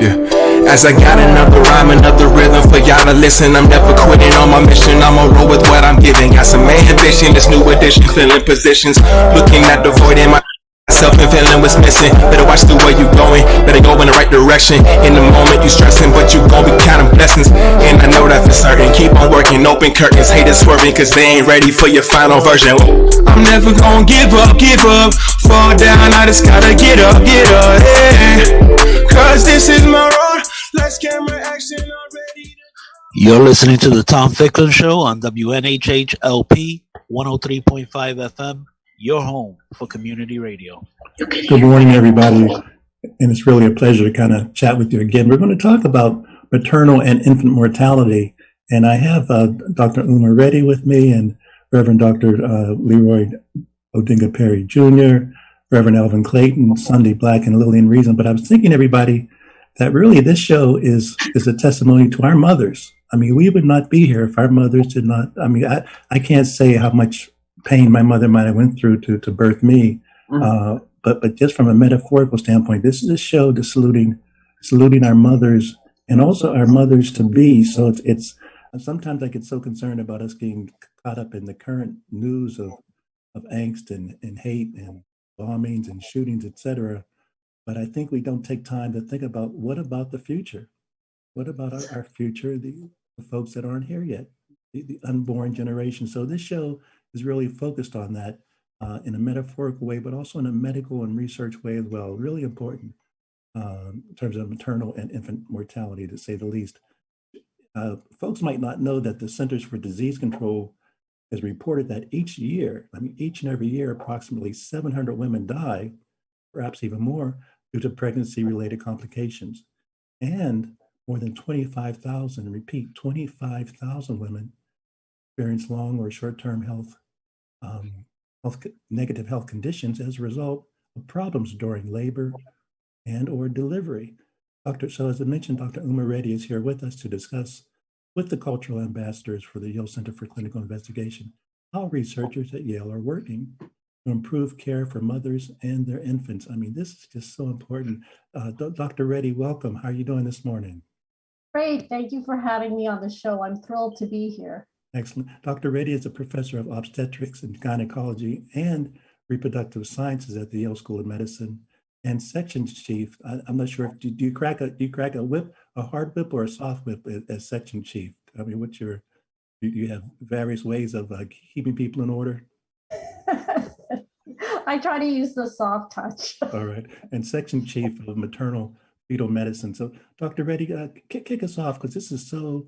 Yeah. As I got another rhyme, another rhythm for y'all to listen. I'm never quitting on my mission. I'ma roll with what I'm giving. Got some ambition, this new edition, filling positions. Looking at the void in myself and feeling what's missing. Better watch the way you going. Better go in the right direction. In the moment you stressing, but you gon' be counting blessings. And I know that for certain. Keep on working, open curtains. Haters swerving, cause they ain't ready for your final version. I'm never gon' give up. Fall down, I just gotta get up, yeah. Cause this is my road. Let's camera action already. You're listening to the Tom Ficklin Show on WNHHLP 103.5 FM, your home for community radio. Good morning, everybody. And it's really a pleasure to kind of chat with you again. We're going to talk about maternal and infant mortality. And I have Dr. Umar Reddy with me and Reverend Dr. Leroy Odinga Perry Jr., Reverend Elvin Clayton, Sunday Black, and Lillian Reason. But I was thinking, everybody, that really this show is a testimony to our mothers. I mean, we would not be here if our mothers did not. I mean, I can't say how much pain my mother might have went through to birth me. But just from a metaphorical standpoint, this is a show to saluting our mothers and also our mothers to be. So it's sometimes I get so concerned about us getting caught up in the current news of angst and hate and bombings and shootings, etc. But I think we don't take time to think about what about the future? What about our future, the folks that aren't here yet, the unborn generation? So this show is really focused on that in a metaphorical way, but also in a medical and research way as well. Really important in terms of maternal and infant mortality, to say the least. Folks might not know that the Centers for Disease Control has reported that each and every year, approximately 700 women die, perhaps even more, due to pregnancy-related complications. And more than 25,000 women experience long or short-term negative health conditions as a result of problems during labor and or delivery. So as I mentioned, Dr. Umar Reddy is here with us to discuss with the cultural ambassadors for the Yale Center for Clinical Investigation how researchers at Yale are working to improve care for mothers and their infants. I mean, this is just so important. Dr. Reddy, welcome. How are you doing this morning? Great. Thank you for having me on the show. I'm thrilled to be here. Excellent. Dr. Reddy is a professor of obstetrics and gynecology and reproductive sciences at the Yale School of Medicine and section chief. I'm not sure, do you crack a whip, a hard whip or a soft whip as section chief? I mean, do you have various ways of keeping people in order? I try to use the soft touch. All right. And section chief of maternal fetal medicine. So Dr. Reddy, kick us off, because this is so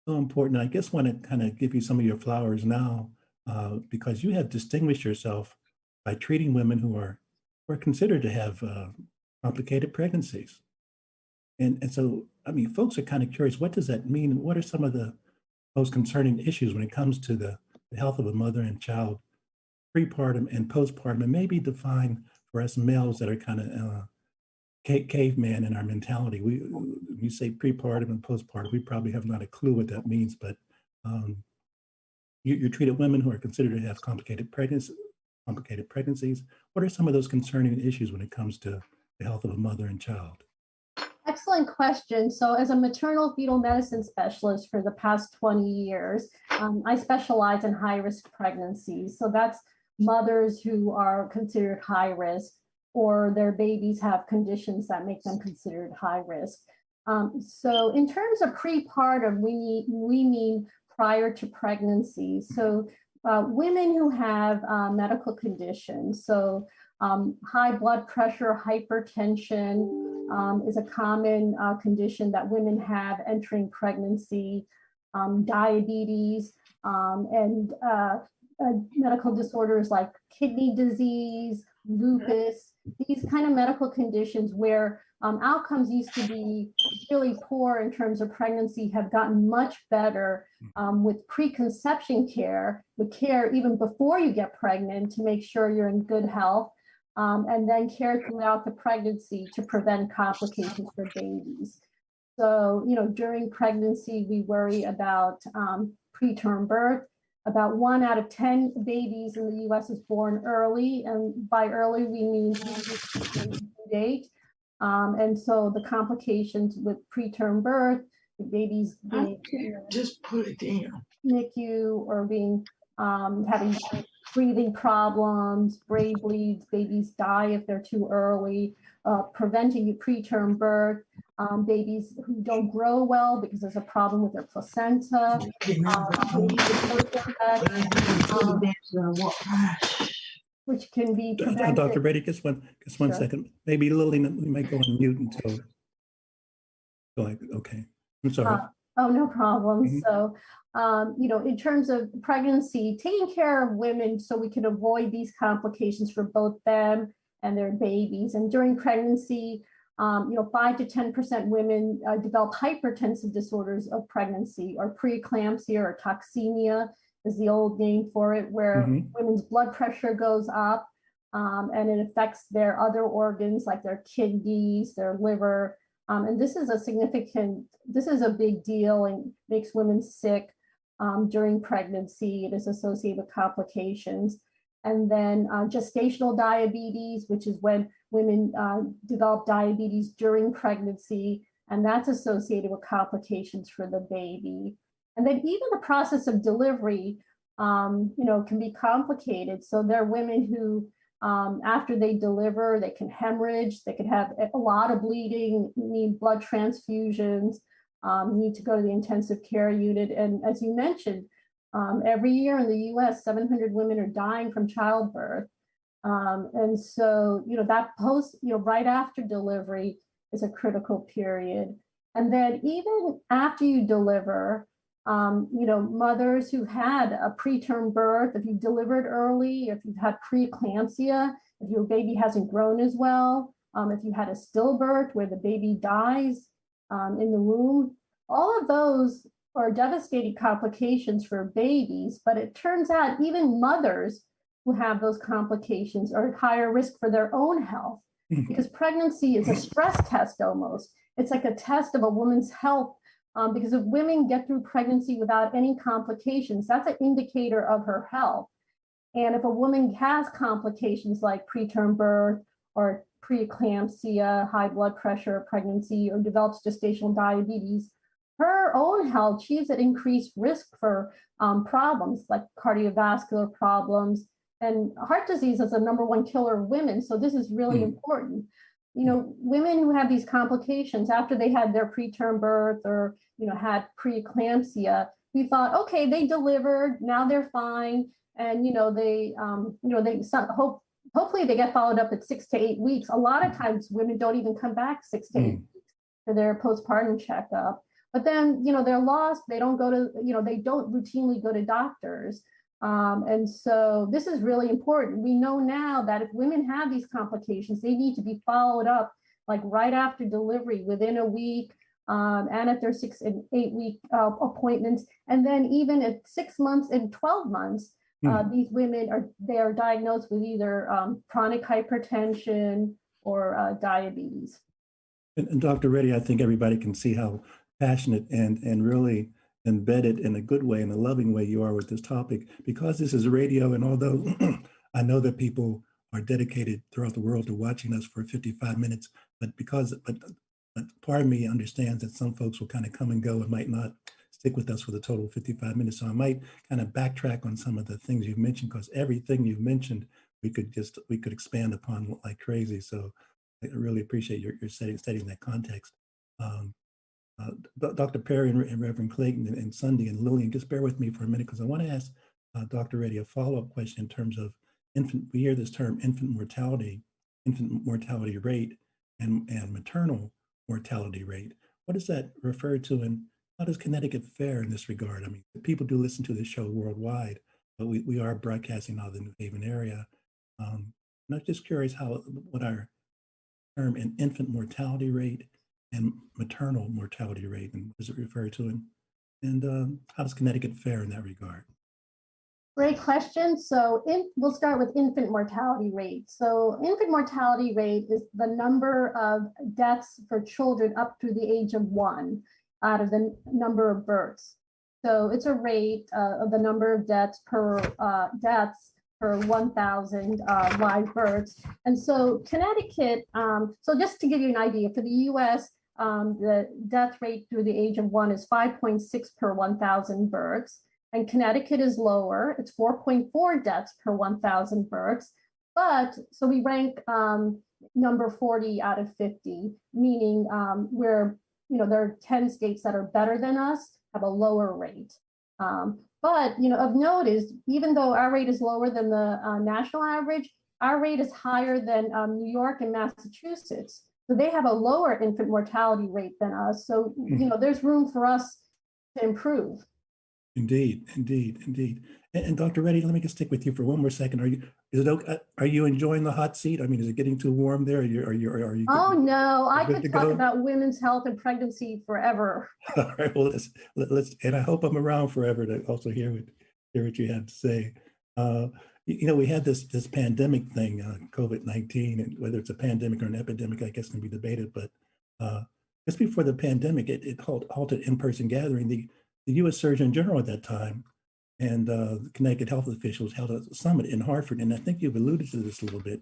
important. I just want to kind of give you some of your flowers now, because you have distinguished yourself by treating women who are considered to have complicated pregnancies. And so, I mean, folks are kind of curious, what does that mean? What are some of the most concerning issues when it comes to the health of a mother and child, prepartum and postpartum, and maybe define for us males that are kind of caveman in our mentality. We say prepartum and postpartum, we probably have not a clue what that means, but you treated women who are considered to have complicated pregnancies. What are some of those concerning issues when it comes to the health of a mother and child? Excellent question. So as a maternal fetal medicine specialist for the past 20 years, I specialize in high-risk pregnancies. So that's mothers who are considered high risk, or their babies have conditions that make them considered high risk. So in terms of prepartum, we mean prior to pregnancy. So women who have medical conditions, so high blood pressure, hypertension is a common condition that women have entering pregnancy, diabetes, and medical disorders like kidney disease, lupus, these kind of medical conditions where outcomes used to be really poor in terms of pregnancy have gotten much better with preconception care, with care even before you get pregnant to make sure you're in good health, and then care throughout the pregnancy to prevent complications for babies. So, during pregnancy, we worry about preterm birth. About 1 out of 10 babies in the US is born early. And by early, we mean due date. And so the complications with preterm birth, the babies being just put it down. NICU or being having breathing problems, brain bleeds, babies die if they're too early, preventing preterm birth, babies who don't grow well because there's a problem with their placenta, which can be prevented. Dr. Brady, just one sure. second. Maybe Lily, we might go on mute until. Okay, I'm sorry. Oh, no problem. Mm-hmm. So, in terms of pregnancy, taking care of women so we can avoid these complications for both them and their babies. And during pregnancy, 5 to 10% women develop hypertensive disorders of pregnancy, or preeclampsia or toxemia is the old name for it, where mm-hmm. women's blood pressure goes up and it affects their other organs like their kidneys, their liver. And this is a big deal and makes women sick during pregnancy. It is associated with complications. And then gestational diabetes, which is when women develop diabetes during pregnancy, and that's associated with complications for the baby. And then even the process of delivery, can be complicated. So there are women who, after they deliver, they can hemorrhage, they could have a lot of bleeding, need blood transfusions, need to go to the intensive care unit. And as you mentioned, every year in the US, 700 women are dying from childbirth. And so, that right after delivery is a critical period. And then even after you deliver, mothers who had a preterm birth, if you delivered early, if you've had preeclampsia, if your baby hasn't grown as well, if you had a stillbirth where the baby dies in the womb, all of those are devastating complications for babies. But it turns out even mothers who have those complications are at higher risk for their own health, because pregnancy is a stress test almost. It's like a test of a woman's health. Because if women get through pregnancy without any complications, that's an indicator of her health. And if a woman has complications like preterm birth or preeclampsia, high blood pressure, pregnancy, or develops gestational diabetes, her own health, she's at increased risk for problems like cardiovascular problems. And heart disease is the #1 killer of women. So this is really important. Women who have these complications after they had their preterm birth or, had preeclampsia, we thought, okay, they delivered, now they're fine. And, hopefully they get followed up at 6 to 8 weeks. A lot of times women don't even come back 6 to 8 weeks for their postpartum checkup. But then, they're lost. They don't go to, they don't routinely go to doctors. And so this is really important. We know now that if women have these complications, they need to be followed up like right after delivery, within a week, and at their 6 and 8 week appointments. And then even at 6 months and 12 months, these women are diagnosed with either chronic hypertension or diabetes. And Dr. Reddy, I think everybody can see how passionate and really embedded in a good way, in a loving way you are with this topic, because this is radio. And although I know that people are dedicated throughout the world to watching us for 55 minutes, but part of me understands that some folks will kind of come and go and might not stick with us for the total 55 minutes. So I might kind of backtrack on some of the things you've mentioned, because everything you've mentioned, we could expand upon like crazy. So I really appreciate your setting that context. Dr. Perry and Reverend Clayton and Sunday and Lillian, just bear with me for a minute, because I want to ask Dr. Reddy a follow-up question in terms of we hear this term infant mortality rate and maternal mortality rate. What does that refer to, and how does Connecticut fare in this regard? I mean, people do listen to this show worldwide, but we are broadcasting out of the New Haven area. And I'm just curious what our term in infant mortality rate and maternal mortality rate, and what does it refer to, and how does Connecticut fare in that regard? Great question. So we'll start with infant mortality rate. So infant mortality rate is the number of deaths for children up through the age of 1 out of the number of births. So it's a rate of the number of deaths per per 1,000 live births. And so Connecticut, so just to give you an idea, for the US, the death rate through the age of 1 is 5.6 per 1,000 births. And Connecticut is lower, it's 4.4 deaths per 1,000 births. But so we rank number 40 out of 50, meaning we're, there are 10 states that are better than us, have a lower rate. But of note is, even though our rate is lower than the national average, our rate is higher than New York and Massachusetts. So they have a lower infant mortality rate than us. So, there's room for us to improve. Indeed. And Dr. Reddy, let me just stick with you for one more second. Are you enjoying the hot seat? I mean, is it getting too warm there? Are you Oh no, I could talk about women's health and pregnancy forever. All right, well, let's, and I hope I'm around forever to also hear what you have to say. We had this pandemic thing, COVID-19, and whether it's a pandemic or an epidemic, I guess can be debated. But just before the pandemic, it halted in-person gathering. The U.S. Surgeon General at that time and the Connecticut health officials held a summit in Hartford, and I think you've alluded to this a little bit,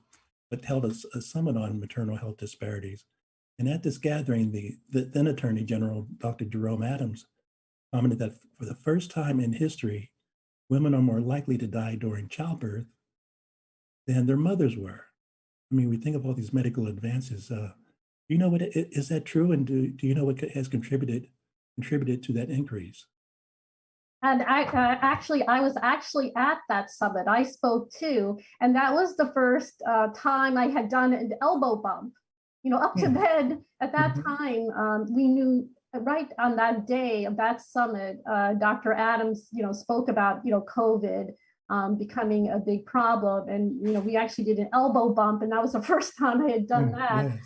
but held a summit on maternal health disparities. And at this gathering, the then Attorney General, Dr. Jerome Adams, commented that for the first time in history, women are more likely to die during childbirth than their mothers were. I mean, we think of all these medical advances. Do you know what is that true? And do you know what has contributed to that increase? And I was actually at that summit. I spoke too, and that was the first time I had done an elbow bump. Up to then, at that time, we knew right on that day of that summit, Dr. Adams, spoke about COVID becoming a big problem, and we actually did an elbow bump, and that was the first time I had done that.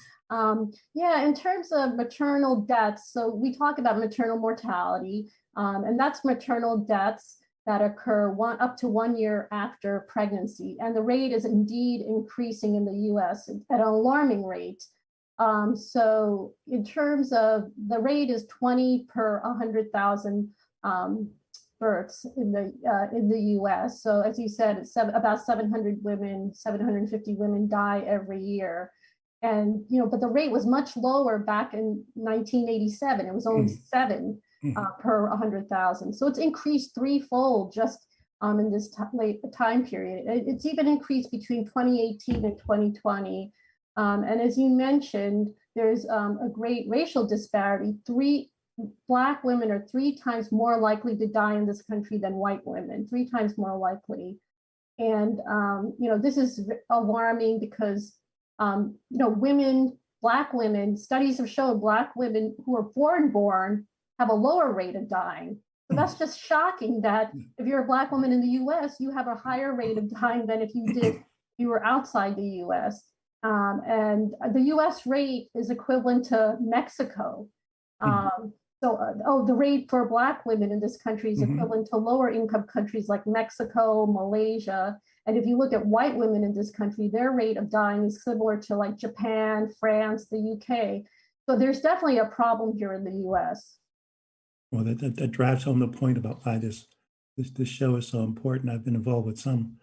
Yes. In terms of maternal deaths, so we talk about maternal mortality, and that's maternal deaths that occur up to 1 year after pregnancy. And the rate is indeed increasing in the US at an alarming rate. So in terms of the rate is 20 per 100,000 births in the US. So as you said, it's about 750 women die every year. And, but the rate was much lower back in 1987. It was only 7 per 100,000. So it's increased threefold just in this time period. It's even increased between 2018 and 2020. And as you mentioned, there's a great racial disparity. Black women are 3 times more likely to die in this country than white women, 3 times more likely. And, this is alarming because Black women, studies have shown Black women who are foreign-born have a lower rate of dying. So that's just shocking that if you're a Black woman in the US, you have a higher rate of dying than if you were outside the US. And the US rate is equivalent to Mexico. The rate for Black women in this country is equivalent to lower income countries like Mexico, Malaysia. And if you look at white women in this country, their rate of dying is similar to like Japan, France, the UK. So there's definitely a problem here in the US. Well, that drives home the point about why this show is so important. I've been involved with some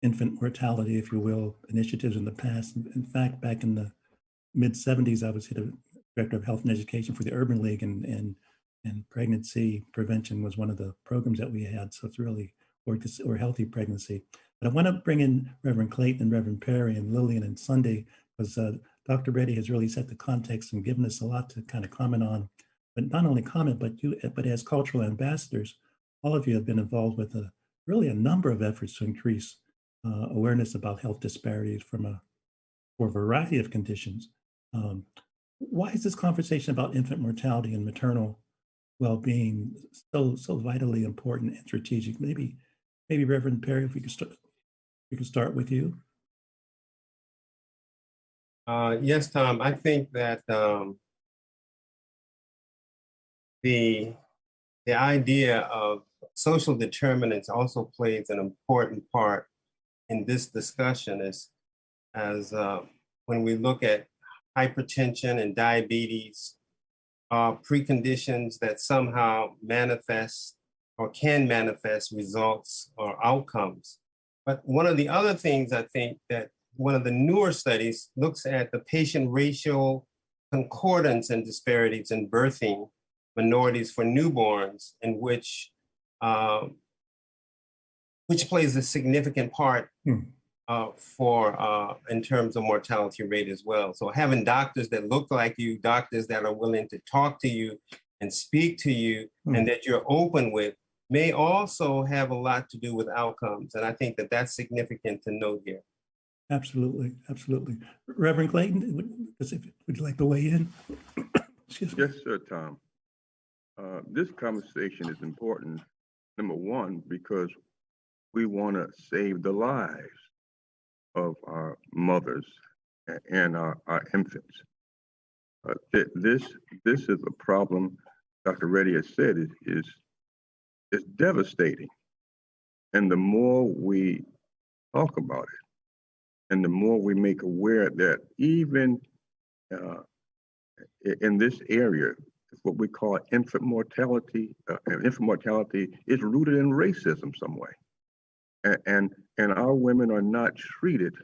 infant mortality, if you will, initiatives in the past. In fact, back in the mid-'70s, I was director of health and education for the Urban League, and pregnancy prevention was one of the programs that we had. So it's really, or healthy pregnancy. But I want to bring in Reverend Clayton and Reverend Perry and Lillian and Sunday, because Dr. Reddy has really set the context and given us a lot to kind of comment on. But not only comment, but as cultural ambassadors, all of you have been involved with really a number of efforts to increase awareness about health disparities for a variety of conditions. Why is this conversation about infant mortality and maternal well-being so vitally important and strategic? Maybe Reverend Perry, if we could start with you. Yes, Tom. I think that the idea of social determinants also plays an important part in this discussion, as when we look at hypertension and diabetes, preconditions that somehow manifest or can manifest results or outcomes. But one of the other things I think that one of the newer studies looks at the patient racial concordance and disparities in birthing minorities for newborns, in which plays a significant part in terms of mortality rate as well. So having doctors that look like you, doctors that are willing to talk to you and speak to you, and that you're open with, may also have a lot to do with outcomes. And I think that that's significant to note here. Absolutely, absolutely. Reverend Clayton, would you like to weigh in? Excuse me. Yes, sir, Tom. This conversation is important, number one, because we want to save the lives of our mothers and our infants. This is a problem, Dr. Reddy has said, is devastating. And the more we talk about it, and the more we make aware that even in this area, what we call infant mortality is rooted in racism some way. And our women are not treated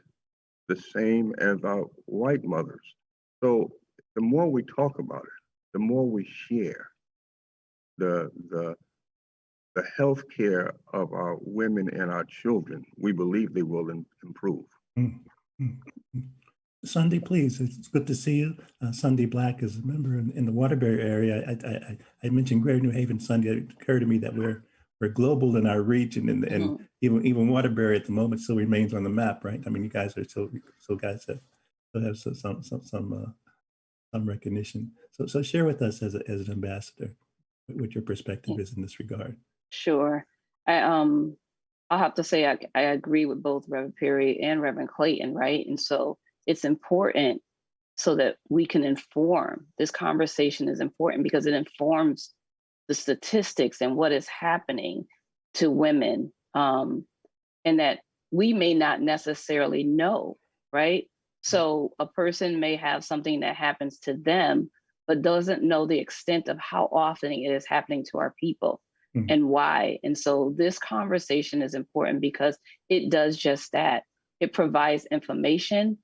the same as our white mothers. So the more we talk about it, the more we share the health care of our women and our children, we believe they will improve. Sunday, please. It's good to see you. Sunday Black is a member in the Waterbury area. I mentioned Greater New Haven Sunday. It occurred to me that we're global in our reach, and even Waterbury at the moment still remains on the map, right? I mean, you guys are still guys that still have some recognition. So share with us as an ambassador what your perspective is in this regard. Sure. I'll have to say I agree with both Reverend Perry and Reverend Clayton, right? And so it's important so that we can inform. This conversation is important because it informs the statistics and what is happening to women, and that we may not necessarily know, right? So a person may have something that happens to them, but doesn't know the extent of how often it is happening to our people and why. And so this conversation is important because it does just that. It provides information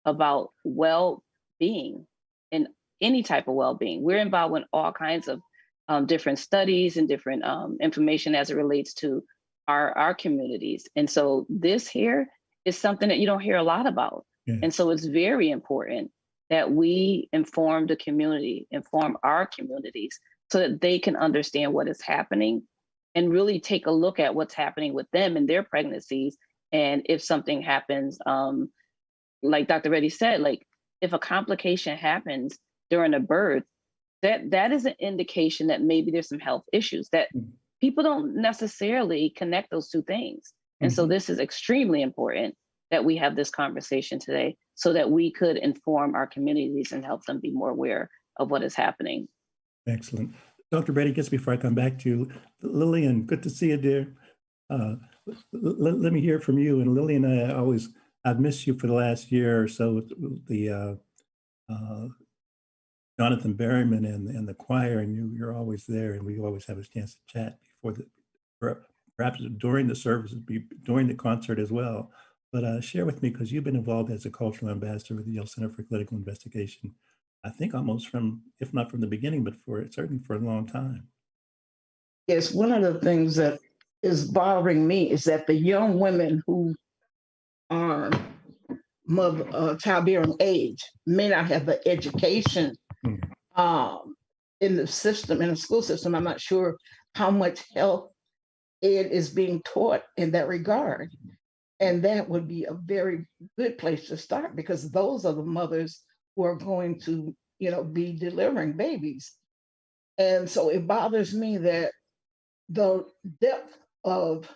about well-being and any type of well-being. We're involved in all kinds of different studies and different information as it relates to our communities. And so this here is something that you don't hear a lot about. Yeah. And so it's very important that we inform the community, inform our communities so that they can understand what is happening and really take a look at what's happening with them in their pregnancies. And if something happens, like Dr. Reddy said, like if a complication happens during a birth, that is an indication that maybe there's some health issues that people don't necessarily connect those two things. And so this is extremely important that we have this conversation today so that we could inform our communities and help them be more aware of what is happening. Excellent. Dr. Brady, just before I come back to you, Lillian, good to see you, dear. Let me hear from you. And Lillian, I've missed you for the last year or so with the Jonathan Berryman and the choir, and you're always there, and we always have a chance to chat perhaps during the services, during the concert as well. But share with me, because you've been involved as a cultural ambassador with the Yale Center for Clinical Investigation, I think almost from, if not from the beginning, but certainly for a long time. Yes, one of the things that is bothering me is that the young women who are childbearing age may not have the education in the system, in the school system. I'm not sure how much health ed is being taught in that regard. And that would be a very good place to start, because those are the mothers who are going to, be delivering babies. And so it bothers me that the depth of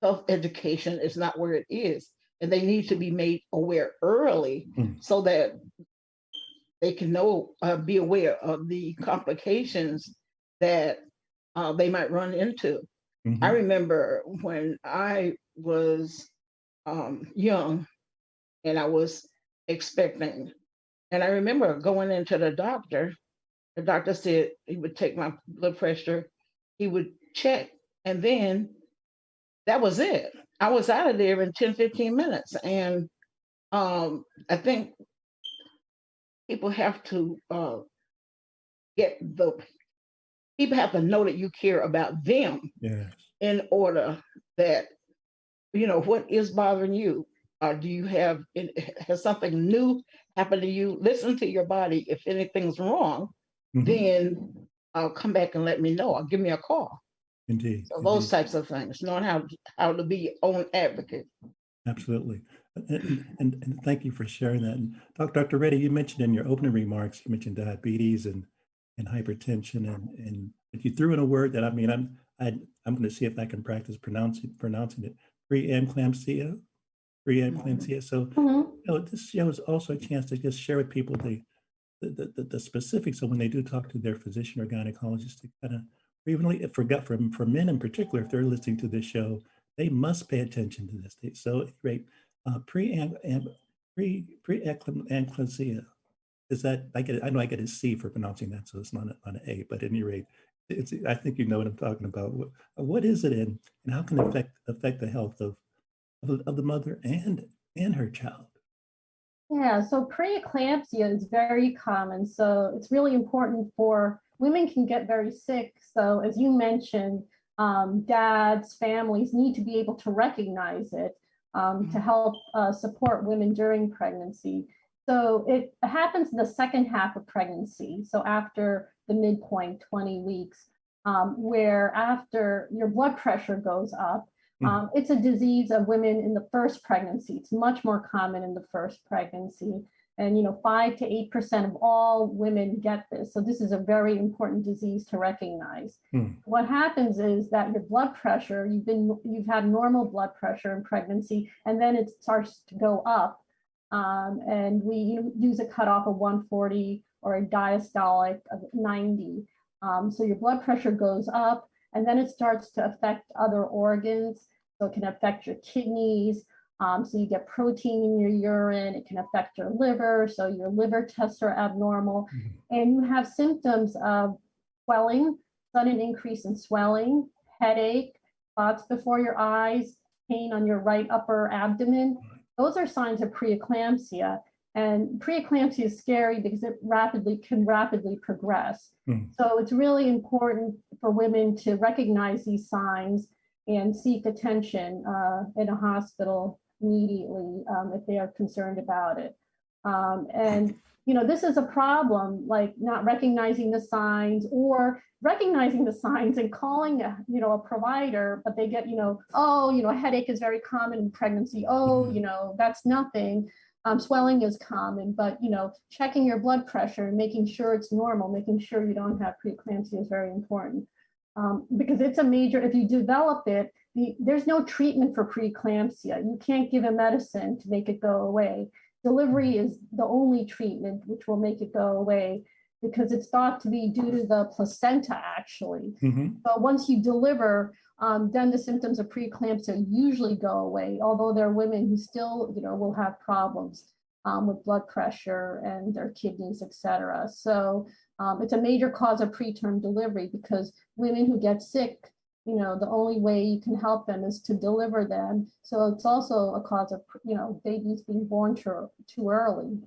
health education is not where it is. And they need to be made aware early so that they can be aware of the complications that they might run into. I remember when I was young and I was expecting, and I remember going into the doctor. The doctor said he would take my blood pressure, he would check And then that was it. I was out of there in 10, 15 minutes. And I think people have to people have to know that you care about them. Yes. In order that, what is bothering you? Has something new happened to you? Listen to your body. If anything's wrong, then come back and let me know, or give me a call. Indeed. So those types of things, knowing how to be your own advocate. Absolutely. And thank you for sharing that. And Dr. Reddy, you mentioned in your opening remarks, you mentioned diabetes and hypertension, and you threw in a word that, I mean, I'm going to see if I can practice pronouncing it, preeclampsia. So, this show is also a chance to just share with people the specifics of when they do talk to their physician or gynecologist, to kind of, or even for men in particular, if they're listening to this show, they must pay attention to this. So, right, preeclampsia. Is that, I know I get a C for pronouncing that, so it's not an A, but at any rate, I think you know what I'm talking about. What is it, and how can it affect the health of the mother and her child? Yeah, so preeclampsia is very common. So it's really important for women can get very sick. So as you mentioned, dads, families need to be able to recognize it to help support women during pregnancy. So it happens in the second half of pregnancy. So after the midpoint, 20 weeks, where after your blood pressure goes up. It's a disease of women in the first pregnancy. It's much more common in the first pregnancy. And 5 to 8% of all women get this. So this is a very important disease to recognize. What happens is that your blood pressure, you've had normal blood pressure in pregnancy, and then it starts to go up. And we use a cutoff of 140 or a diastolic of 90. So your blood pressure goes up, and then it starts to affect other organs. So it can affect your kidneys. So you get protein in your urine. It can affect your liver. So your liver tests are abnormal. And you have symptoms of swelling, sudden increase in swelling, headache, spots before your eyes, pain on your right upper abdomen. Those are signs of preeclampsia. And preeclampsia is scary because it can rapidly progress. So it's really important for women to recognize these signs and seek attention in a hospital immediately if they are concerned about it. And this is a problem, like not recognizing the signs, or recognizing the signs and calling a provider, but they get a headache is very common in pregnancy. That's nothing. Swelling is common, but checking your blood pressure and making sure it's normal, making sure you don't have preeclampsia is very important. Because it's a major, if you develop it, there's no treatment for preeclampsia. You can't give a medicine to make it go away. Delivery is the only treatment which will make it go away, because it's thought to be due to the placenta, actually. But once you deliver, then the symptoms of preeclampsia usually go away, although there are women who still, will have problems with blood pressure and their kidneys, et cetera. So it's a major cause of preterm delivery, because women who get sick, the only way you can help them is to deliver them. So it's also a cause of, babies being born too early.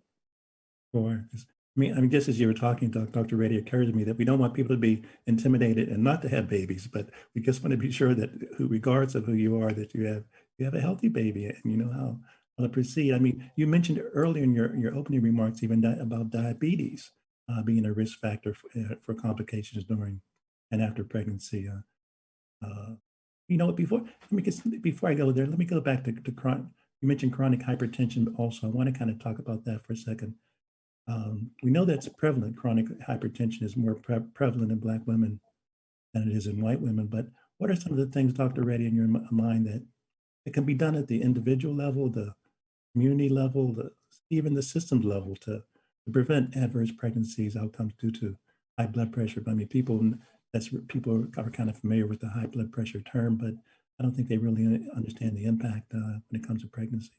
Sure. I mean, just as you were talking, Dr. Reddy, it occurred to me that we don't want people to be intimidated and not to have babies, but we just want to be sure that, regardless of who you are, that you have a healthy baby and you know how to proceed. I mean, you mentioned earlier in your opening remarks even about diabetes being a risk factor for complications during and after pregnancy. Before I go there, let me go back to chronic. You mentioned chronic hypertension also. I want to kind of talk about that for a second. We know that's prevalent. Chronic hypertension is more prevalent in Black women than it is in white women. But what are some of the things, Dr. Reddy, in your mind that it can be done at the individual level, the community level, even the systems level to prevent adverse pregnancies outcomes due to high blood pressure? I mean, people are kind of familiar with the high blood pressure term, but I don't think they really understand the impact when it comes to pregnancy.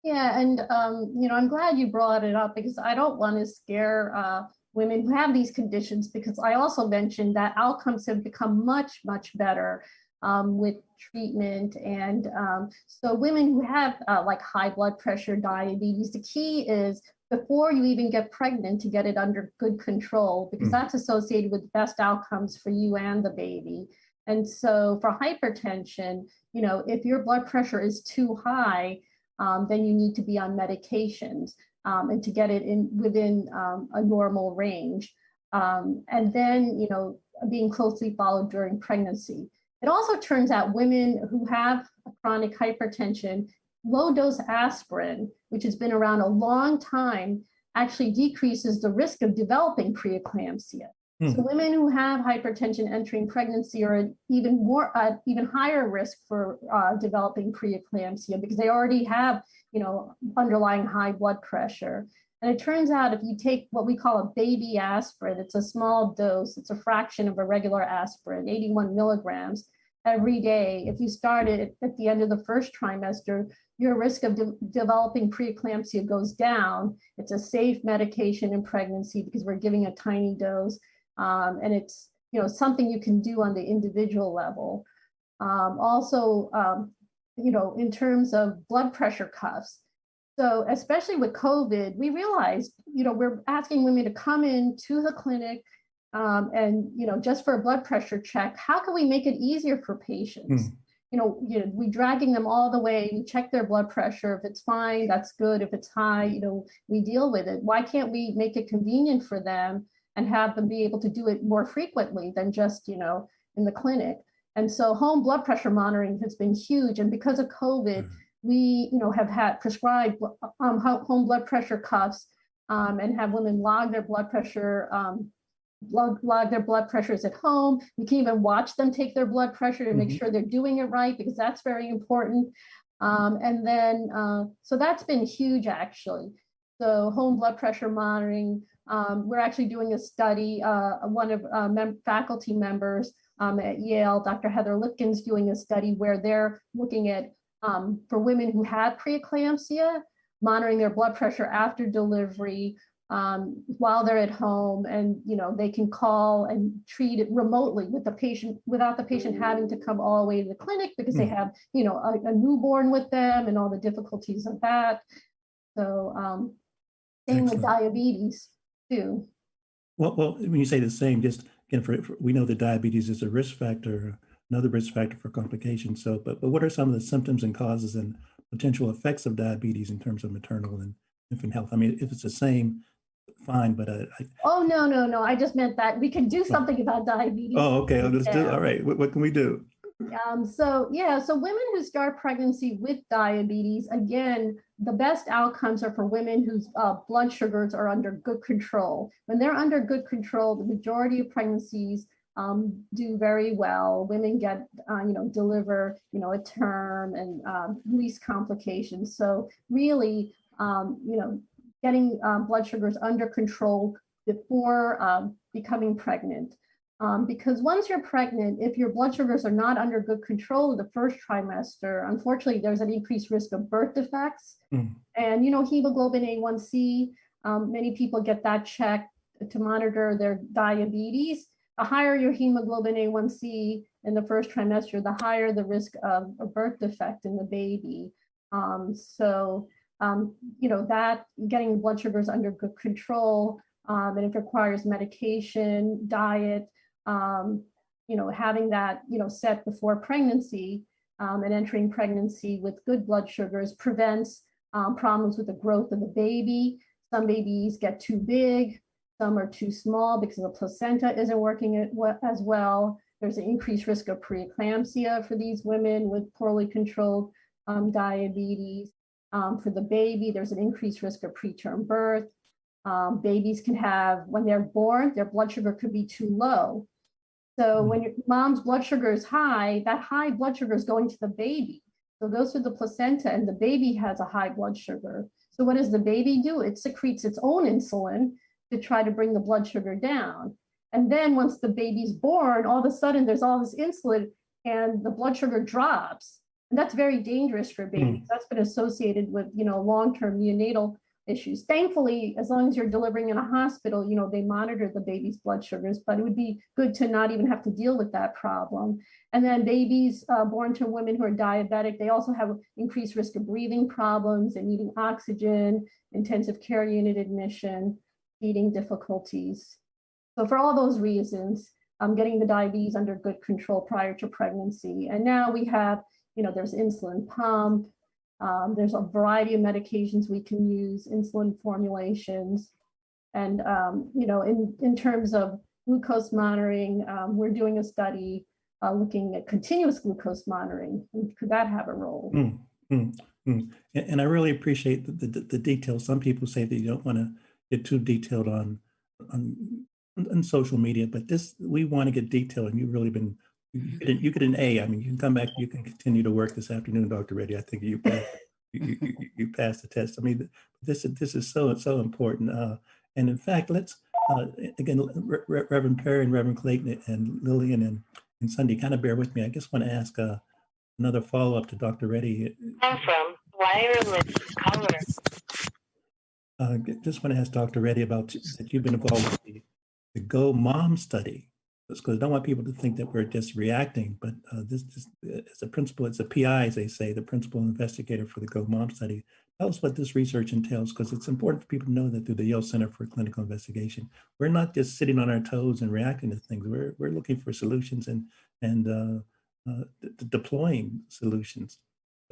Yeah, and I'm glad you brought it up, because I don't want to scare women who have these conditions, because I also mentioned that outcomes have become much, much better with treatment. And so women who have like high blood pressure, diabetes, the key is before you even get pregnant to get it under good control, because that's associated with best outcomes for you and the baby. And so for hypertension, you know, if your blood pressure is too high, then you need to be on medications and to get it in within a normal range. And then, you know, being closely followed during pregnancy. It also turns out women who have chronic hypertension, low dose aspirin, which has been around a long time, actually decreases the risk of developing preeclampsia. So women who have hypertension entering pregnancy are at even higher risk for developing preeclampsia because they already have, you know, underlying high blood pressure. And it turns out if you take what we call a baby aspirin, it's a small dose, it's a fraction of a regular aspirin, 81 milligrams every day. If you start it at the end of the first trimester, your risk of developing preeclampsia goes down. It's a safe medication in pregnancy because we're giving a tiny dose. And it's, you know, something you can do on the individual level. Also, you know, in terms of blood pressure cuffs. So especially with COVID, we realized, you know, we're asking women to come in to the clinic and, you know, just for a blood pressure check. How can we make it easier for patients? You know, we dragging them all the way, we check their blood pressure. If it's fine, that's good. If it's high, you know, we deal with it. Why can't we make it convenient for them and have them be able to do it more frequently than just, you know, in the clinic? And so home blood pressure monitoring has been huge. And because of COVID, we, you know, have had prescribed home blood pressure cuffs and have women log their blood pressure, log their blood pressures at home. We can even watch them take their blood pressure to make sure they're doing it right, because that's very important. And then, so that's been huge, actually. So home blood pressure monitoring. We're actually doing a study. One of faculty members at Yale, Dr. Heather Lipkin's doing a study where they're looking at, for women who have preeclampsia, monitoring their blood pressure after delivery while they're at home, and, you know, they can call and treat it remotely with the patient without the patient having to come all the way to the clinic because they have, you know, a newborn with them and all the difficulties of that. So same with diabetes too. Well, when you say the same, just again, we know that diabetes is a risk factor, another risk factor for complications. So, but what are some of the symptoms and causes and potential effects of diabetes in terms of maternal and infant health? I mean, if it's the same, fine, but oh, no. I just meant that we can do something about diabetes. Oh, okay. Let's do. All right. What can we do? So women who start pregnancy with diabetes, again, the best outcomes are for women whose blood sugars are under good control. When they're under good control, the majority of pregnancies do very well. Women get, you know, deliver, you know, a term and least complications. So really, you know, getting blood sugars under control before becoming pregnant. Because once you're pregnant, if your blood sugars are not under good control in the first trimester, unfortunately, there's an increased risk of birth defects. And, you know, hemoglobin A1C, many people get that checked to monitor their diabetes. The higher your hemoglobin A1C in the first trimester, the higher the risk of a birth defect in the baby. You know, that getting blood sugars under good control, and it requires medication, diet, you know, having that, you know, set before pregnancy and entering pregnancy with good blood sugars prevents problems with the growth of the baby. Some babies get too big, some are too small because the placenta isn't working as well. There's an increased risk of preeclampsia for these women with poorly controlled diabetes. For the baby, there's an increased risk of preterm birth. Babies can have, when they're born, their blood sugar could be too low. So when your mom's blood sugar is high, that high blood sugar is going to the baby. So it goes through the placenta and the baby has a high blood sugar. So what does the baby do? It secretes its own insulin to try to bring the blood sugar down. And then once the baby's born, all of a sudden there's all this insulin and the blood sugar drops. And that's very dangerous for babies. That's been associated with, you know, long-term neonatal issues. Thankfully, as long as you're delivering in a hospital, they monitor the baby's blood sugars, but it would be good to not even have to deal with that problem. And then babies born to women who are diabetic, they also have increased risk of breathing problems and needing oxygen, intensive care unit admission, feeding difficulties. So for all those reasons, getting the diabetes under good control prior to pregnancy. And now we have, there's insulin pump, there's a variety of medications we can use, insulin formulations. And, in terms of glucose monitoring, we're doing a study looking at continuous glucose monitoring. Could that have a role? And I really appreciate the details. Some people say that you don't want to get too detailed on social media, but we want to get detailed, and you've really been, you get an A. I mean, you can come back, you can continue to work this afternoon, Dr. Reddy. I think you passed the test. I mean, this is so important. And in fact, let's again, Reverend Perry and Reverend Clayton and Lillian and Sunday, kind of bear with me. I just want to ask another follow-up to Dr. Reddy. I'm from wireless caller. Just want to ask Dr. Reddy about that you've been involved with the Go Mom study, because I don't want people to think that we're just reacting, but this as a principal, it's a PI, as they say, the principal investigator for the Go Mom study. Tell us what this research entails, because it's important for people to know that through the Yale Center for Clinical Investigation, we're not just sitting on our toes and reacting to things. We're looking for solutions and deploying solutions.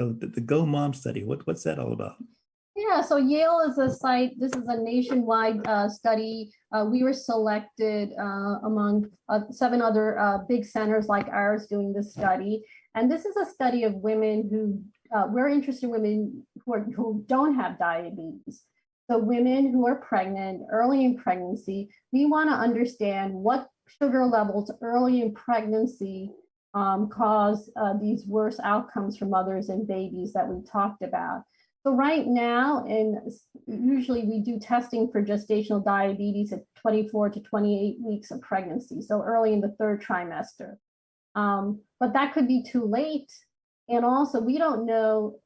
So the Go Mom study, what's that all about? Yeah, so Yale is a site. This is a nationwide study. We were selected among 7 other big centers like ours doing this study. And this is a study of women who, we're interested in women who don't have diabetes. So women who are pregnant, early in pregnancy, we want to understand what sugar levels early in pregnancy cause these worse outcomes for mothers and babies that we talked about. So right now, and usually we do testing for gestational diabetes at 24 to 28 weeks of pregnancy, so early in the 3rd trimester. But that could be too late. And also, we don't know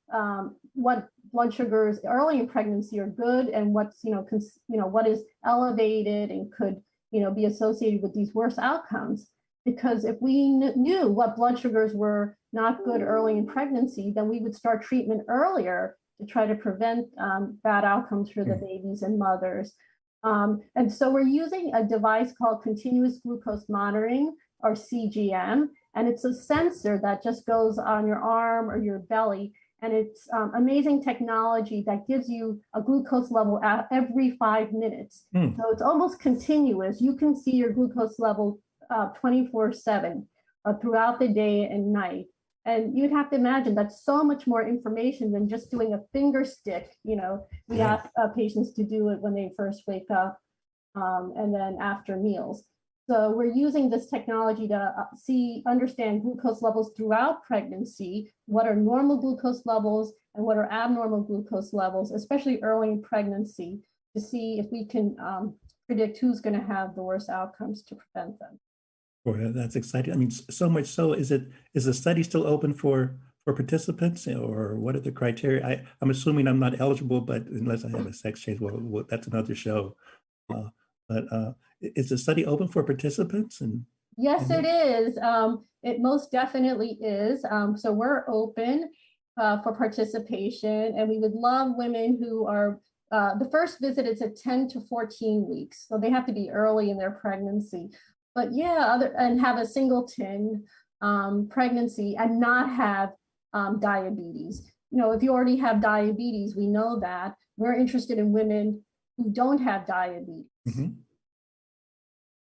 what blood sugars early in pregnancy are good and what's, what is elevated and could, be associated with these worse outcomes. Because if we knew what blood sugars were not good early in pregnancy, then we would start treatment earlier to try to prevent bad outcomes for the babies and mothers. And so we're using a device called continuous glucose monitoring, or CGM, and it's a sensor that just goes on your arm or your belly, and it's amazing technology that gives you a glucose level at every 5 minutes. So it's almost continuous. You can see your glucose level 24/7 throughout the day and night. And you'd have to imagine that's so much more information than just doing a finger stick. We ask patients to do it when they first wake up and then after meals. So we're using this technology to understand glucose levels throughout pregnancy, what are normal glucose levels and what are abnormal glucose levels, especially early in pregnancy, to see if we can predict who's going to have the worst outcomes to prevent them. Boy, that's exciting. I mean, so much so. Is the study still open for participants, or what are the criteria? I'm assuming I'm not eligible, but unless I have a sex change, well that's another show. But is the study open for participants? Yes, it is. It most definitely is. So we're open for participation, and we would love women who are, the first visit is at 10 to 14 weeks. So they have to be early in their pregnancy. But yeah, and have a singleton pregnancy and not have diabetes. If you already have diabetes, we know that. We're interested in women who don't have diabetes.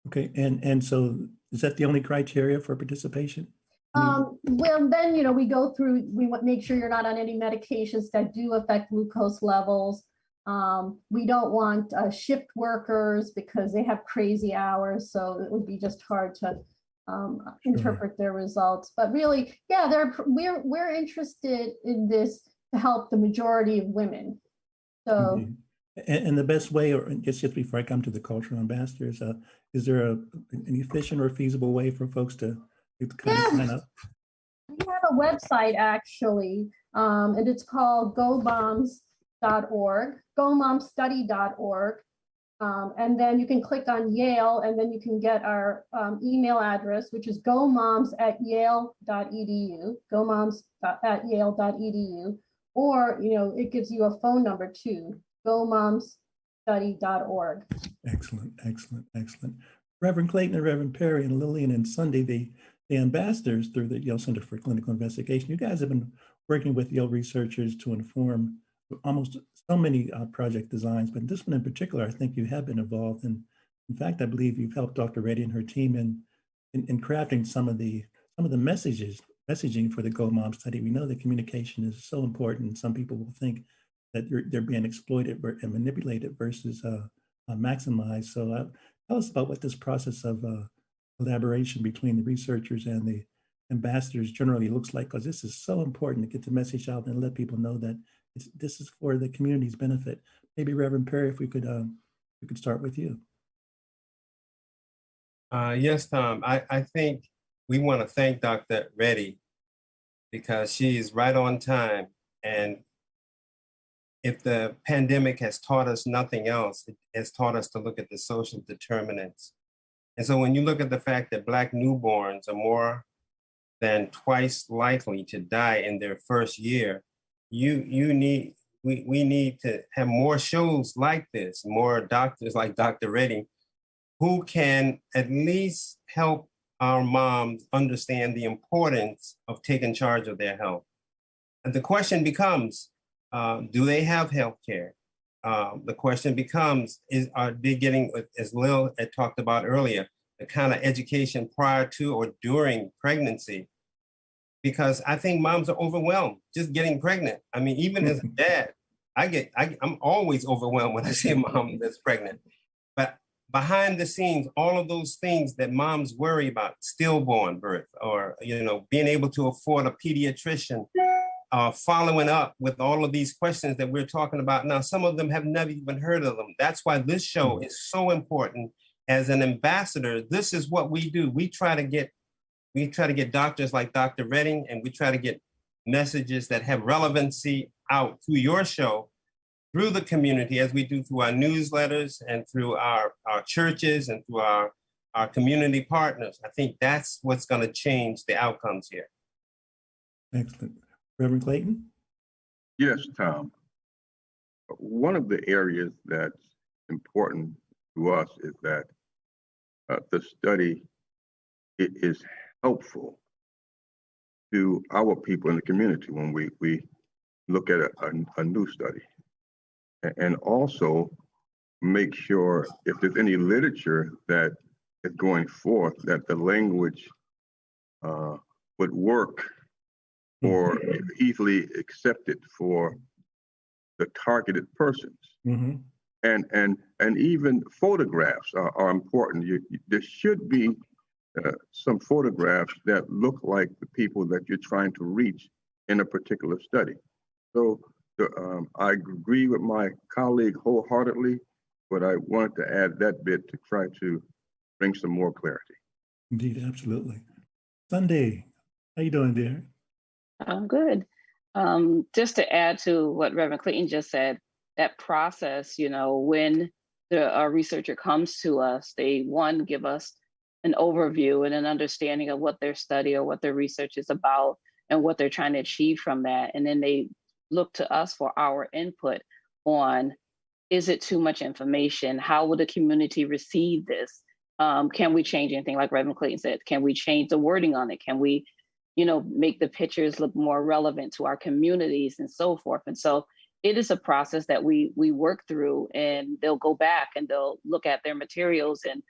Okay, and so is that the only criteria for participation? Well, then, we go through, we want to make sure you're not on any medications that do affect glucose levels. We don't want shift workers because they have crazy hours, so it would be just hard to interpret their results. But really, yeah, we're interested in this to help the majority of women. So, and the best way, or just before I come to the cultural ambassadors, is there an efficient or feasible way for folks to kind of sign up? We have a website actually, and it's called gomomstudy.org. And then you can click on Yale, and then you can get our email address, which is gomoms@yale.edu, gomoms@yale.edu, or, you know, it gives you a phone number too, gomomstudy.org. Excellent, excellent, excellent. Reverend Clayton and Reverend Perry and Lillian and Sunday, the ambassadors through the Yale Center for Clinical Investigation, you guys have been working with Yale researchers to inform almost so many project designs, but this one in particular, I think you have been involved in. In fact, I believe you've helped Dr. Reddy and her team in crafting some of the messaging for the Go Mom study. We know that communication is so important. Some people will think that they're being exploited and manipulated versus maximized. So tell us about what this process of collaboration between the researchers and the ambassadors generally looks like, because this is so important to get the message out and let people know that this is for the community's benefit. Maybe Reverend Perry, if we could start with you. Yes, Tom. I think we want to thank Dr. Reddy because she is right on time. And if the pandemic has taught us nothing else, it has taught us to look at the social determinants. And so when you look at the fact that Black newborns are more than twice likely to die in their first year, we need to have more shows like this, more doctors like Dr. Reddy, who can at least help our moms understand the importance of taking charge of their health. And the question becomes, do they have health care? The question becomes, are they getting, as Lil had talked about earlier, the kind of education prior to or during pregnancy? Because I think moms are overwhelmed just getting pregnant. I mean, even as a dad, I'm always overwhelmed when I see a mom that's pregnant. But behind the scenes, all of those things that moms worry about, stillborn birth, or, you know, being able to afford a pediatrician, following up with all of these questions that we're talking about now. Some of them have never even heard of them. That's why this show is so important. As an ambassador, this is what we do. We try to get doctors like Dr. Redding, and we try to get messages that have relevancy out through your show, through the community, as we do through our newsletters and through our churches and through our community partners. I think that's what's going to change the outcomes here. Excellent. Reverend Clayton? Yes, Tom. One of the areas that's important to us is that the study is helpful to our people in the community when we look at a new study. And also make sure if there's any literature that is going forth, that the language would work or easily accepted for the targeted persons. Mm-hmm. And even photographs are important. There should be some photographs that look like the people that you're trying to reach in a particular study. So I agree with my colleague wholeheartedly, but I wanted to add that bit to try to bring some more clarity. Indeed, absolutely. Sunday, how you doing, dear? I'm good. Just to add to what Reverend Clayton just said, that process, you know, when a researcher comes to us, they give us an overview and an understanding of what their study or what their research is about and what they're trying to achieve from that. And then they look to us for our input on, is it too much information? How will the community receive this? Can we change anything? Like Reverend Clayton said, can we change the wording on it? Can we, you know, make the pictures look more relevant to our communities and so forth? And so it is a process that we work through, and they'll go back and they'll look at their materials and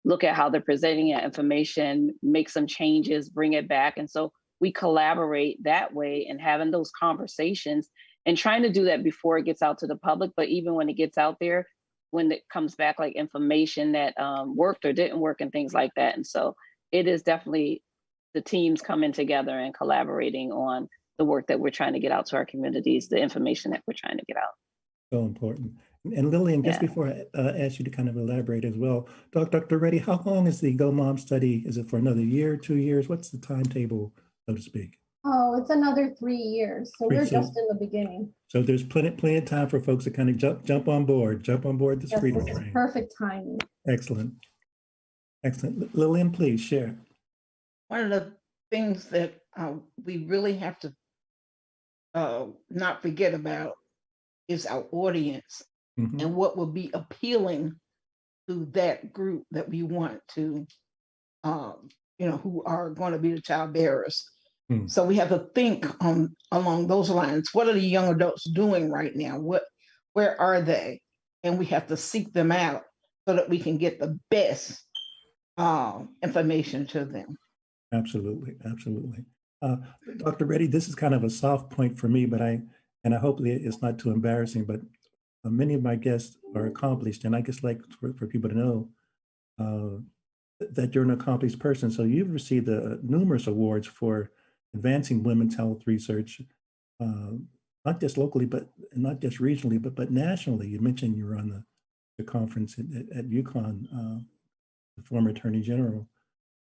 look at how they're presenting that information, make some changes, bring it back. And so we collaborate that way and having those conversations and trying to do that before it gets out to the public. But even when it gets out there, when it comes back, like information that worked or didn't work and things like that. And so it is definitely the teams coming together and collaborating on the work that we're trying to get out to our communities, the information that we're trying to get out. So important. And Lillian, just before I ask you to kind of elaborate as well, Dr. Reddy, how long is the Go Mom study? Is it for another year, 2 years? What's the timetable, so to speak? Oh, it's another 3 years. So we're So, just in the beginning. so there's plenty of time for folks to kind of jump on board this Yes, freedom this is train. perfect timing. Excellent. Excellent. Lillian, please share. One of the things that we really have to not forget about is our audience Mhm. and what will be appealing to that group that we want to, who are going to be the child bearers. Hmm. So we have to think along those lines. What are the young adults doing right now? Where are they? And we have to seek them out so that we can get the best information to them. Absolutely, absolutely. Dr. Reddy, this is kind of a soft point for me, but hopefully it's not too embarrassing, but many of my guests are accomplished, and I just like for people to know that you're an accomplished person. So you've received numerous awards for advancing women's health research, not just locally, but not just regionally, but nationally. You mentioned you were on the conference at UConn, the former Attorney General.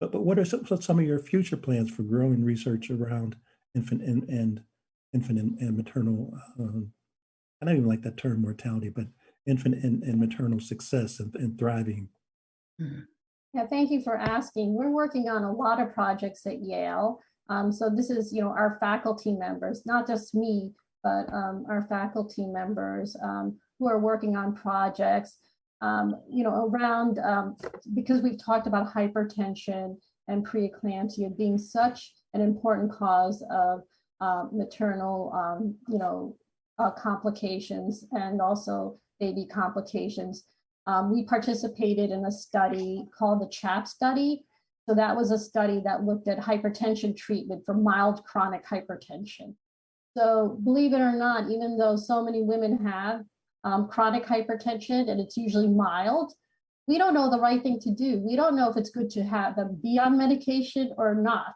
But what are some of your future plans for growing research around infant and maternal? I don't even like that term mortality, but infant and maternal success and thriving. Yeah, thank you for asking. We're working on a lot of projects at Yale. So this is, our faculty members, not just me, but our faculty members who are working on projects, around, because we've talked about hypertension and preeclampsia being such an important cause of maternal, complications and also baby complications. We participated in a study called the CHAP study. So that was a study that looked at hypertension treatment for mild chronic hypertension. So believe it or not, even though so many women have chronic hypertension and it's usually mild, we don't know the right thing to do. We don't know if it's good to have them be on medication or not.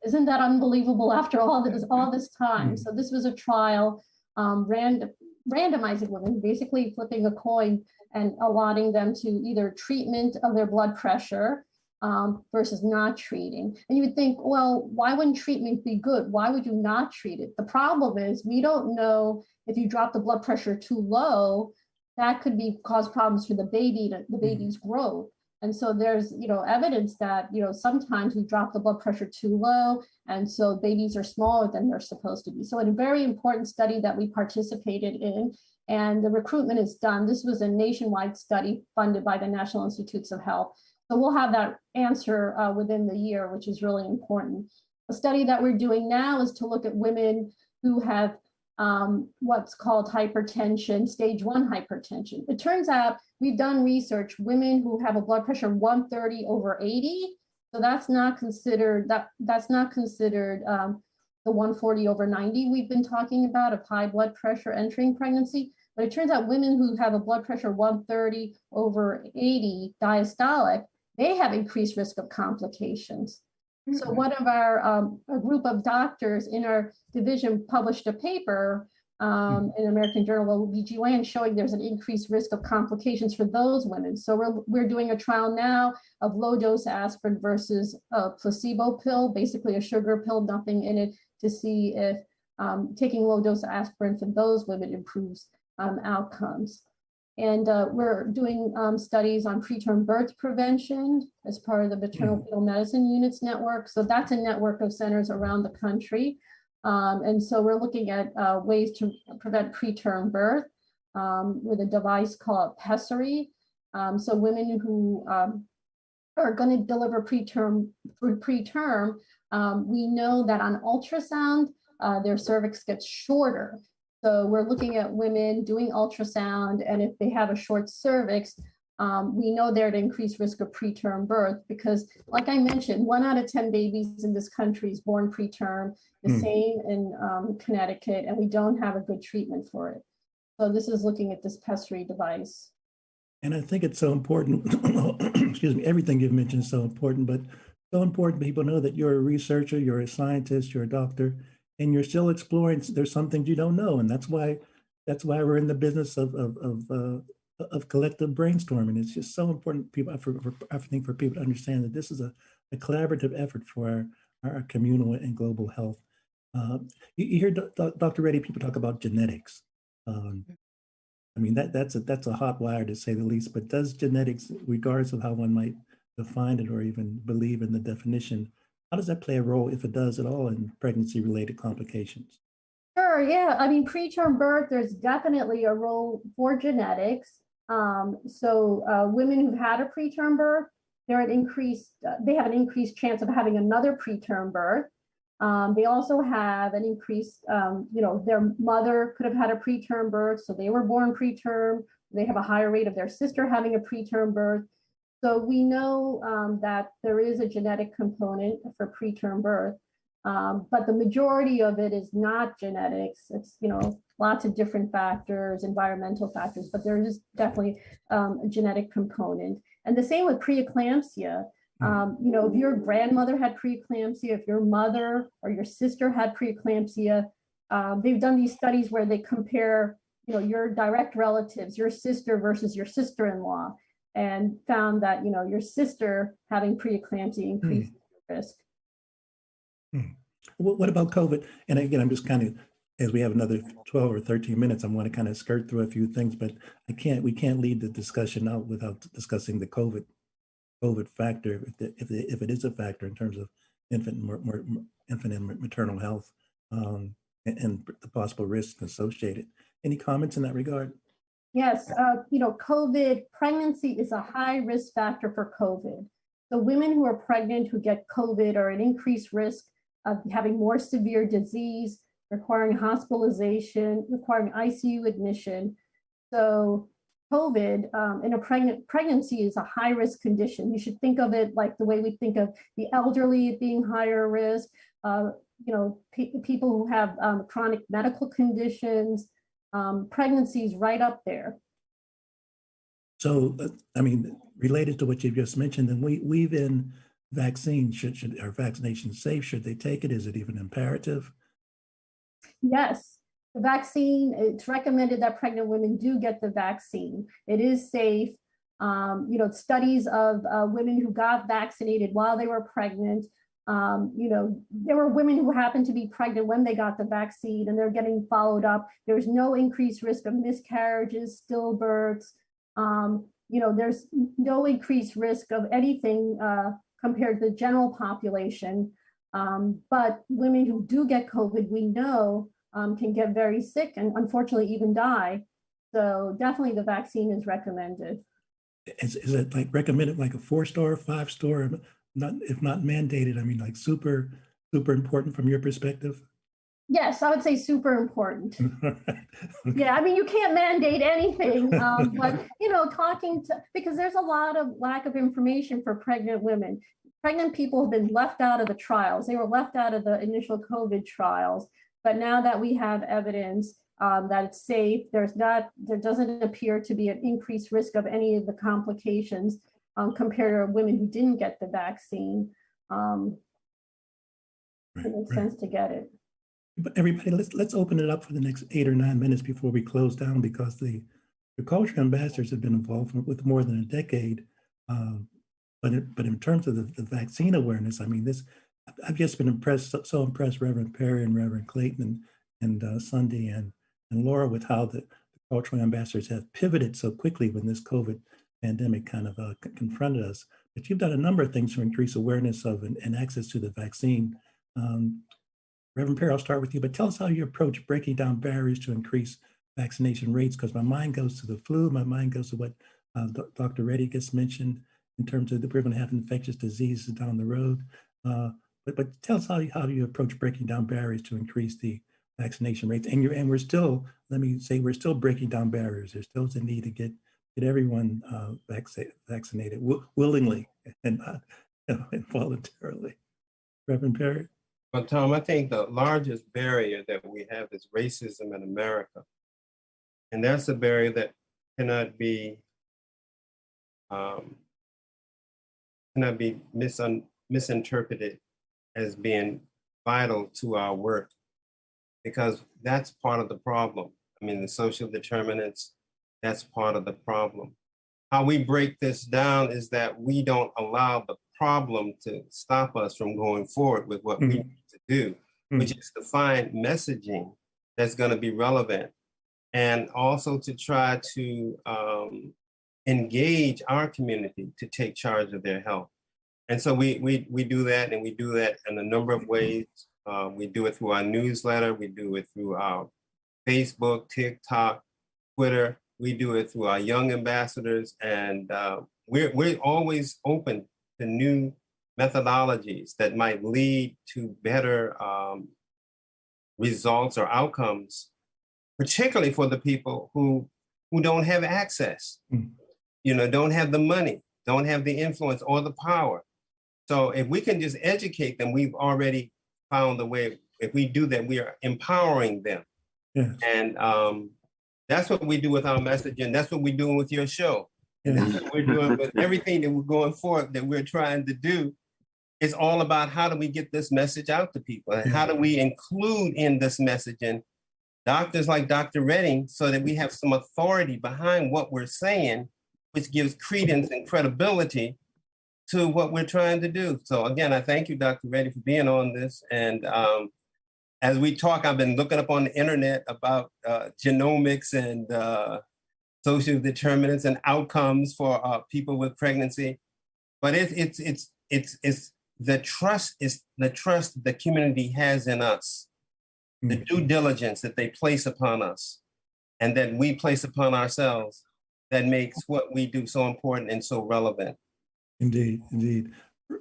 Isn't that unbelievable after all this time? So this was a trial, randomizing women, basically flipping a coin and allotting them to either treatment of their blood pressure versus not treating. And you would think, well, why wouldn't treatment be good? Why would you not treat it? The problem is we don't know if you drop the blood pressure too low, that could cause problems for the baby's growth. And so there's, evidence that, sometimes we drop the blood pressure too low, and so babies are smaller than they're supposed to be. So a very important study that we participated in, and the recruitment is done. This was a nationwide study funded by the National Institutes of Health. So we'll have that answer within the year, which is really important. A study that we're doing now is to look at women who have what's called hypertension, stage 1 hypertension. It turns out we've done research, women who have a blood pressure 130 over 80. So that's not considered the 140 over 90 we've been talking about of high blood pressure entering pregnancy. But it turns out women who have a blood pressure 130 over 80 diastolic, they have increased risk of complications. So one of a group of doctors in our division published a paper in American Journal of OBGYN showing there's an increased risk of complications for those women. So we're doing a trial now of low dose aspirin versus a placebo pill, basically a sugar pill, nothing in it, to see if taking low dose aspirin for those women improves outcomes. And we're doing studies on preterm birth prevention as part of the Maternal Fetal Medicine Units Network. So that's a network of centers around the country. And so we're looking at ways to prevent preterm birth with a device called pessary. So women who are going to deliver preterm, we know that on ultrasound, their cervix gets shorter. So we're looking at women doing ultrasound, and if they have a short cervix, we know they're at increased risk of preterm birth because, like I mentioned, 1 out of 10 babies in this country is born preterm, the same in Connecticut, and we don't have a good treatment for it. So this is looking at this pessary device. And I think it's so important, excuse me, everything you've mentioned is so important, but so important people know that you're a researcher, you're a scientist, you're a doctor, and you're still exploring. There's some things you don't know, and that's why we're in the business of collective brainstorming. It's just so important, people. I think for people to understand that this is a collaborative effort for our communal and global health. You hear Dr. Reddy, people talk about genetics. I mean, that's a hot wire to say the least, but does genetics, regardless of how one might define it or even believe in the definition, how does that play a role, if it does at all, in pregnancy-related complications? Sure, yeah. I mean, preterm birth, there's definitely a role for genetics. Women who've had a preterm birth, they have an increased chance of having another preterm birth. They also have an increased, their mother could have had a preterm birth, so they were born preterm. They have a higher rate of their sister having a preterm birth. So we know that there is a genetic component for preterm birth, but the majority of it is not genetics. It's, lots of different factors, environmental factors, but there is definitely a genetic component. And the same with preeclampsia. If your grandmother had preeclampsia, if your mother or your sister had preeclampsia, they've done these studies where they compare, your direct relatives, your sister versus your sister-in-law, and found that, your sister having preeclampsia increased risk. What about COVID? And again, I'm just kind of, as we have another 12 or 13 minutes, I want to kind of skirt through a few things, but we can't lead the discussion out without discussing the COVID factor, if it is a factor in terms of infant and maternal health, and the possible risks associated. Any comments in that regard? Yes, COVID, pregnancy is a high risk factor for COVID. So women who are pregnant who get COVID are at increased risk of having more severe disease, requiring hospitalization, requiring ICU admission. So COVID in a pregnancy is a high risk condition. You should think of it like the way we think of the elderly being higher risk, people who have chronic medical conditions, pregnancies right up there. So, I mean, related to what you've just mentioned, then weave in vaccines. Should are vaccinations safe? Should they take it? Is it even imperative? Yes. The vaccine, it's recommended that pregnant women do get the vaccine. It is safe. Studies of women who got vaccinated while they were pregnant, there were women who happened to be pregnant when they got the vaccine and they're getting followed up. There's no increased risk of miscarriages, stillbirths. There's no increased risk of anything compared to the general population. But women who do get COVID, we know, can get very sick and unfortunately even die. So definitely the vaccine is recommended. Is it like recommended like a 4-star, 5-star, not if not mandated? I mean, like super important from your perspective? Yes, I would say super important. Okay. Yeah, I mean, you can't mandate anything, but because there's a lot of lack of information for pregnant women. Pregnant people have been left out of the trials. They were left out of the initial COVID trials. But now that we have evidence that it's safe, there doesn't appear to be an increased risk of any of the complications compared to women who didn't get the vaccine. It makes sense to get it. But everybody, let's open it up for the next 8 or 9 minutes before we close down, because the cultural ambassadors have been involved with more than a decade. But in terms of the vaccine awareness, I mean, I've just been so impressed, Reverend Perry and Reverend Clayton and Sunday and Laura, with how the cultural ambassadors have pivoted so quickly when this COVID pandemic kind of confronted us. But you've done a number of things to increase awareness of and access to the vaccine. Reverend Perry, I'll start with you, but tell us how you approach breaking down barriers to increase vaccination rates, because my mind goes to the flu, my mind goes to what Dr. Reddy just mentioned in terms of that we're going to have infectious diseases down the road. But tell us how you approach breaking down barriers to increase the vaccination rates. And we're still, let me say, we're still breaking down barriers. There's still a need to get everyone vaccinated willingly and not involuntarily. Reverend Perry? Well, Tom, I think the largest barrier that we have is racism in America. And that's a barrier that cannot be misinterpreted as being vital to our work, because that's part of the problem. I mean, the social determinants, that's part of the problem. How we break this down is that we don't allow the problem to stop us from going forward with what we need to do. which is to find messaging that's going to be relevant, and also to try to engage our community to take charge of their health. And so we do that, and we do that in a number of ways. We do it through our newsletter. We do it through our Facebook, TikTok, Twitter. We do it through our young ambassadors, and we're always open to new methodologies that might lead to better results or outcomes, particularly for the people who don't have access, don't have the money, don't have the influence or the power. So if we can just educate them, we've already found the way. If we do that, we are empowering them. Yes. And that's what we do with our messaging. That's what we're doing with your show. And that's what we're doing with everything that we're going forward, that we're trying to do. It's all about how do we get this message out to people, and how do we include in this messaging doctors like Dr. Redding, so that we have some authority behind what we're saying, which gives credence and credibility to what we're trying to do. So again, I thank you, Dr. Redding, for being on this. And as we talk, I've been looking up on the internet about genomics and social determinants and outcomes for people with pregnancy. But it's the trust the community has in us, the due diligence that they place upon us, and that we place upon ourselves, that makes what we do so important and so relevant. Indeed, indeed.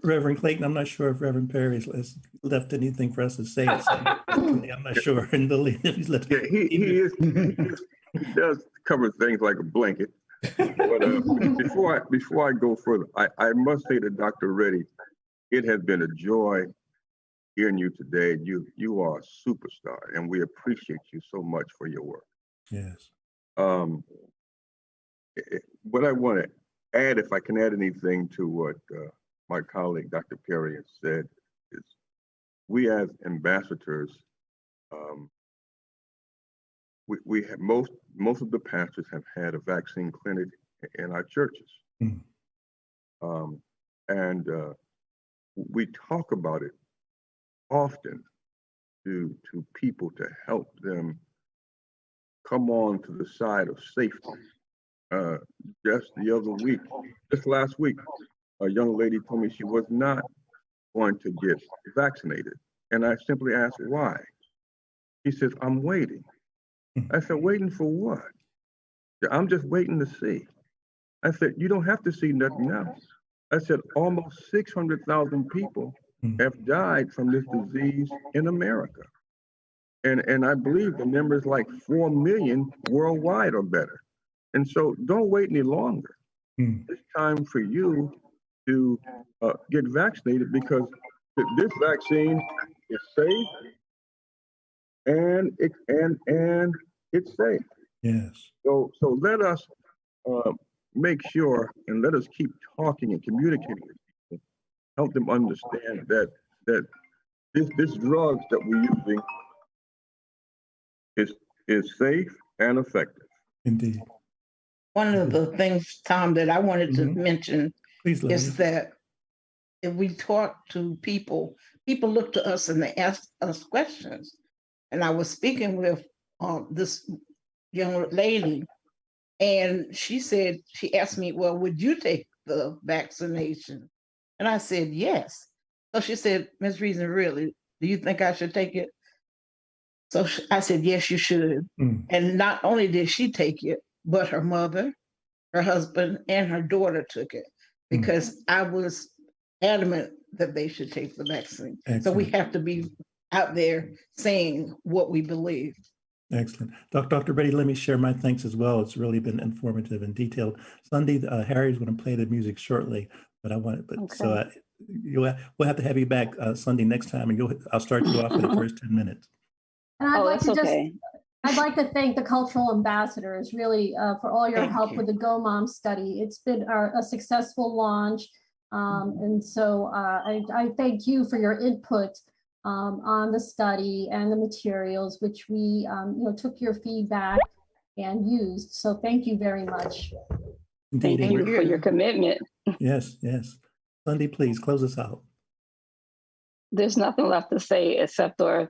Reverend Clayton, I'm not sure if Reverend Perry has left anything for us to say. I'm not sure. And believe he's left. Yeah, he does cover things like a blanket. But before I go further, I must say to Dr. Reddy, it has been a joy hearing you today. You are a superstar, and we appreciate you so much for your work. Yes. What I want to add, if I can add anything to what my colleague Dr. Perry has said, is we as ambassadors, we have most of the pastors have had a vaccine clinic in our churches, and we talk about it often to people to help them come on to the side of safety. Just the other week, just last week, a young lady told me she was not going to get vaccinated. And I simply asked why. She says, I'm waiting. I said, waiting for what? I'm just waiting to see. I said, you don't have to see nothing else. I said, almost 600,000 people have died from this disease in America. And I believe the number is like 4 million worldwide or better. And so don't wait any longer. It's time for you to get vaccinated, because this vaccine is safe and it's safe. Yes. So let us make sure, and let us keep talking and communicating with people, help them understand that this drug that we're using is safe and effective. Indeed. One of the things, Tom, that I wanted to mention is that if we talk to people look to us and they ask us questions. And I was speaking with this young lady, and she asked me, well, would you take the vaccination? And I said, yes. So she said, Ms. Reason, really, do you think I should take it? So I said, yes, you should. And not only did she take it, but her mother, her husband, and her daughter took it, because I was adamant that they should take the vaccine. Excellent. So we have to be out there saying what we believe. Excellent. Dr. Brady, let me share my thanks as well. It's really been informative and detailed. Sunday, Harry's going to play the music shortly, but so we'll have to have you back Sunday next time, and I'll start you off in the first 10 minutes. And I'd like to thank the cultural ambassadors really for all your help with the Go Mom study. It's been a successful launch. And so I thank you for your input on the study and the materials, which we took your feedback and used. So thank you very much. Thank you for your commitment. Yes, yes. Sunday, please close us out. There's nothing left to say except for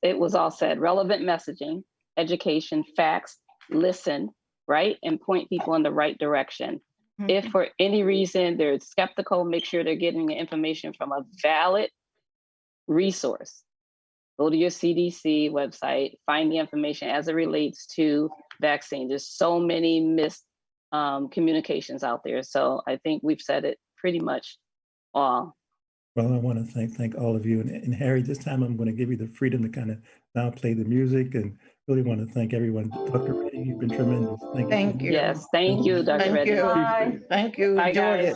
it was all said. Relevant messaging, education, facts, listen, right? And point people in the right direction. Mm-hmm. If for any reason they're skeptical, make sure they're getting the information from a valid resource. Go to your CDC website, find the information as it relates to vaccine. There's so many missed communications out there. So I think we've said it pretty much all. Well, I want to thank all of you. And Harry, this time I'm going to give you the freedom to kind of now play the music, and really want to thank everyone. Dr. Reddy, you've been tremendous. Thank you. Yes, thank you, Dr. Reddy. Bye. Thank you. Bye, guys.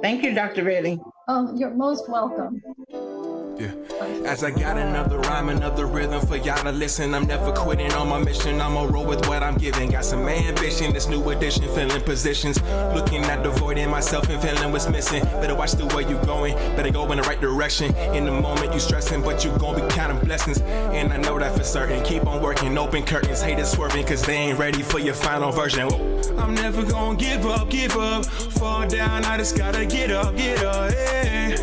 Thank you, Dr. Reddy. You're most welcome. Yeah. As I got another rhyme, another rhythm for y'all to listen. I'm never quitting on my mission. I'ma roll with what I'm giving. Got some ambition, this new edition, filling positions. Looking at the void in myself and feeling what's missing. Better watch the way you going, better go in the right direction. In the moment you stressing, but you gon' be counting blessings. And I know that for certain. Keep on working, open curtains, haters swerving, cause they ain't ready for your final version. Whoa. I'm never gonna give up. Fall down, I just gotta get up, yeah.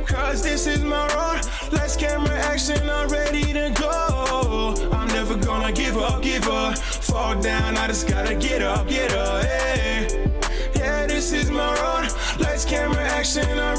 Cause this is my road. Let's camera action, I'm ready to go. I'm never gonna give up. Fall down, I just gotta get up, yeah. Yeah, this is my road. Let's camera action, I'm